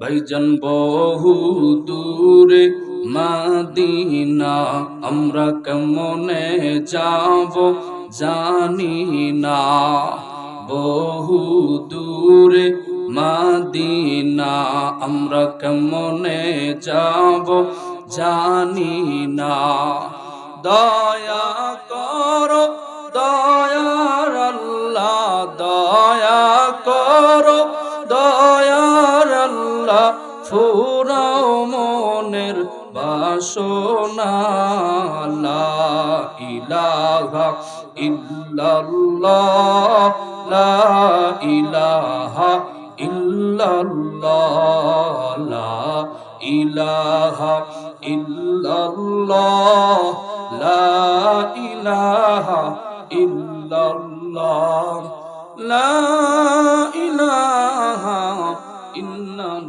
ভাইজান বহু দূরে মদিনা, আমরা কেমনে যাব জানি না। বহু দূরে মদিনা, আমরা কেমনে যাব জানি না। দয়া করো দয়ার আল্লাহ, দয়া করো দয়ার আল্লাহ, ফুরাও মনের বাসনা। লা ইলাহা ইল্লাল্লাহ, লা ইলাহা ইল্লাল্লাহ, লা ইলাহা ইল্লাল্লাহ, লা ইলাহা ইল্লাল্লাহ, লা ইলাহা